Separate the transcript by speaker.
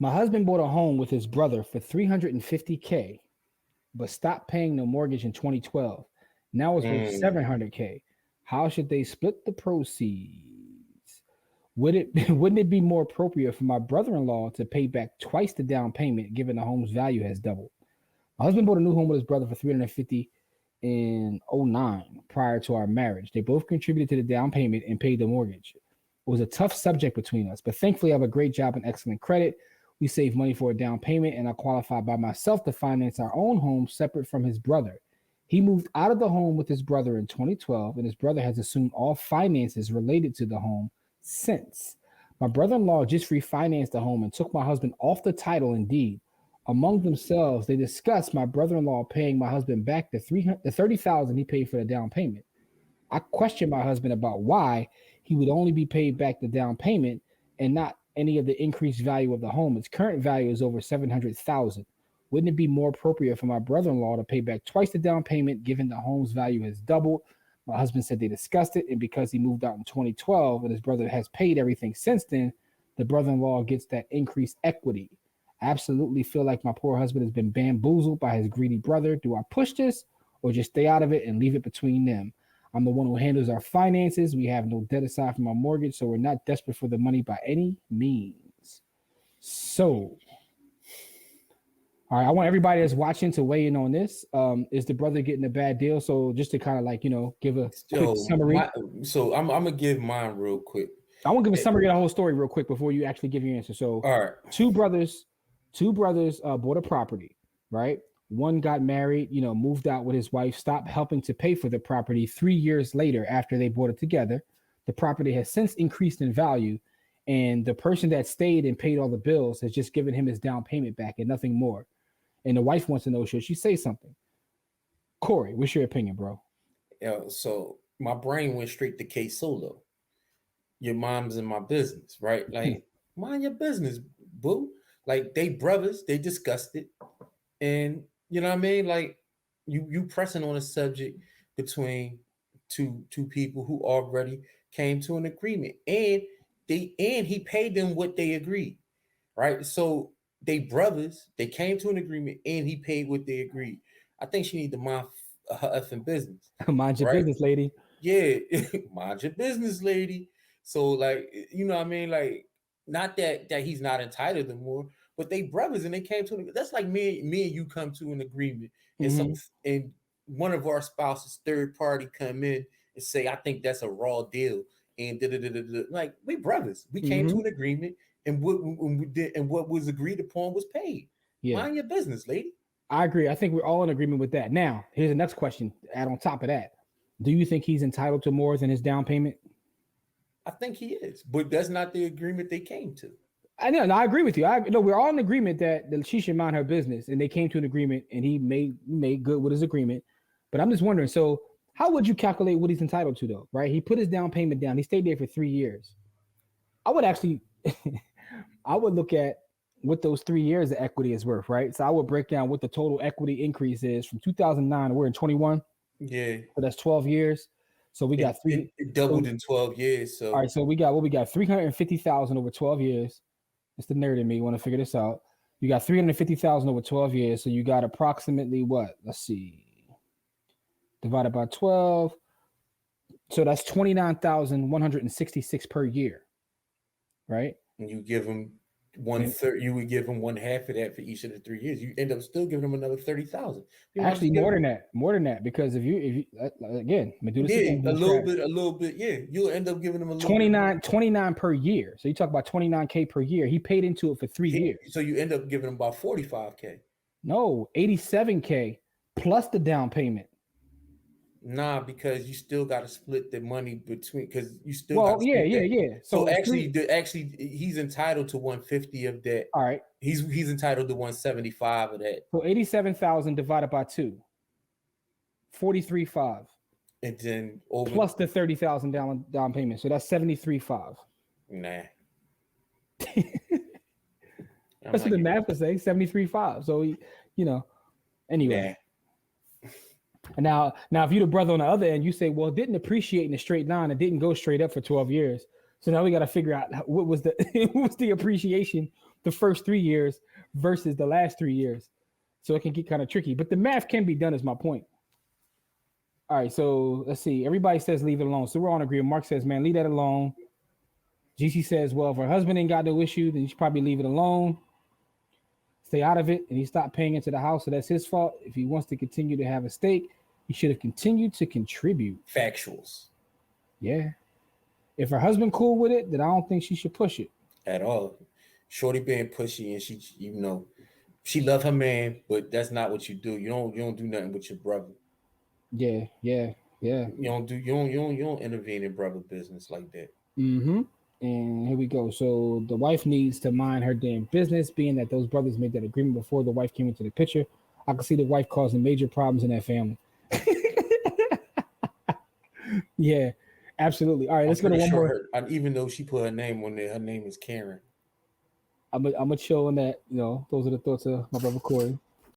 Speaker 1: My husband bought a home with his brother for 350K, but stopped paying the mortgage in 2012. Now it's worth 700K. How should they split the proceeds? Wouldn't it be more appropriate for my brother-in-law to pay back twice the down payment given the home's value has doubled? My husband bought a new home with his brother for 350 in '09 prior to our marriage. They both contributed to the down payment and paid the mortgage. It was a tough subject between us, but thankfully I have a great job and excellent credit. We save money for a down payment, and I qualify by myself to finance our own home separate from his brother. He moved out of the home with his brother in 2012, and his brother has assumed all finances related to the home since. My brother-in-law just refinanced the home and took my husband off the title and deed. Among themselves, they discussed my brother-in-law paying my husband back the $30,000 he paid for the down payment. I questioned my husband about why he would only be paid back the down payment and not any of the increased value of the home. Its current value is over $700,000. Wouldn't it be more appropriate for my brother-in-law to pay back twice the down payment given the home's value has doubled? My husband said they discussed it, and because he moved out in 2012 and his brother has paid everything since then, the brother-in-law gets that increased equity. I absolutely feel like my poor husband has been bamboozled by his greedy brother. Do I push this or just stay out of it and leave it between them? I'm the one who handles our finances. We have no debt aside from our mortgage, so we're not desperate for the money by any means. So, all right, I want everybody that's watching to weigh in on this. Is the brother getting a bad deal? So just to kind of like, give a quick summary.
Speaker 2: I'm going to give mine real quick.
Speaker 1: I want to give a summary of the whole story real quick before you actually give your answer. So
Speaker 2: all right.
Speaker 1: Two brothers bought a property, right? One got married, moved out with his wife, stopped helping to pay for the property 3 years later after they bought it together. The property has since increased in value, and the person that stayed and paid all the bills has just given him his down payment back and nothing more. And the wife wants to know, should she say something? Corey, what's your opinion, bro?
Speaker 2: Yeah, so my brain went straight to K Solo. Your mom's in my business, right? Like, mind your business, boo. Like, they brothers, they discussed it. And you know what I mean? Like, you pressing on a subject between two people who already came to an agreement. And he paid them what they agreed. Right? So they brothers, they came to an agreement and he paid what they agreed. I think she need to mind her effing business.
Speaker 1: Mind your business, lady.
Speaker 2: Yeah, mind your business, lady. So, like, you know what I mean? Like, not that he's not entitled to more, but they brothers and they came to an, that's like me and you come to an agreement and and one of our spouses third party come in and say, I think that's a raw deal. And like, we brothers. We came to an agreement and what was agreed upon was paid. Yeah. Mind your business, lady.
Speaker 1: I agree. I think we're all in agreement with that. Now, here's the next question. Add on top of that. Do you think he's entitled to more than his down payment?
Speaker 2: I think he is, but that's not the agreement they came to.
Speaker 1: I know. No, I agree with you. We're all in agreement that she should mind her business, and they came to an agreement, and he made good with his agreement. But I'm just wondering. So, how would you calculate what he's entitled to, though? Right? He put his down payment down. He stayed there for 3 years. I would actually, I would look at what those 3 years of equity is worth, right? So I would break down what the total equity increase is from 2009. We're in 21.
Speaker 2: Yeah.
Speaker 1: So that's 12 years. So we got
Speaker 2: it doubled in 12 years. So
Speaker 1: all right. So we got 350,000 over 12 years. It's the nerd in me. Want to figure this out? You got 350,000 over 12 years. So you got approximately what? Let's see. Divided by 12. So that's 29,166 per year. Right?
Speaker 2: And you give them 1/3. You would give them 1/2 of that for each of the 3 years. You end up still giving them another 30,000.
Speaker 1: Actually, more than that, because if you again, let me do this again.
Speaker 2: A little bit. Yeah, you'll end up giving them a little
Speaker 1: 29 per year. So you talk about 29K per year. He paid into it for 3 years.
Speaker 2: So you end up giving them about 45K.
Speaker 1: No, 87K plus the down payment.
Speaker 2: Nah, because you still got to split the money between, because you still.
Speaker 1: Well, yeah.
Speaker 2: So actually, he's entitled to 150 of that.
Speaker 1: All right,
Speaker 2: he's entitled to 175 of that.
Speaker 1: So 87,000 divided by 2, 43.5,
Speaker 2: and then
Speaker 1: plus the 30,000 down payment. So that's 73.5.
Speaker 2: Nah,
Speaker 1: that's what the math would say. 73.5. So anyway. Nah. And now, if you're the brother on the other end, you say, well, it didn't appreciate in a straight line. It didn't go straight up for 12 years. So now we got to figure out what was the appreciation the first 3 years versus the last 3 years. So it can get kind of tricky, but the math can be done, is my point. All right, so let's see. Everybody says leave it alone. So we're on agreement. Mark says, man, leave that alone. GC says, well, if her husband ain't got no issue, then you should probably leave it alone. Stay out of it, and he stopped paying into the house, so that's his fault. If he wants to continue to have a stake, he should have continued to contribute.
Speaker 2: Factuals.
Speaker 1: Yeah. If her husband cool with it, then I don't think she should push it.
Speaker 2: At all. Shorty being pushy, and she, you know, she love her man, but that's not what you do. You don't do nothing with your brother.
Speaker 1: Yeah.
Speaker 2: You don't intervene in brother business like that.
Speaker 1: Mm-hmm. And here we go. So the wife needs to mind her damn business, being that those brothers made that agreement before the wife came into the picture. I can see the wife causing major problems in that family. Yeah, absolutely. All right, let's go to one more.
Speaker 2: Even though she put her name on there, her name is Karen.
Speaker 1: I'm a chill on that. You know, those are the thoughts of my brother Corey.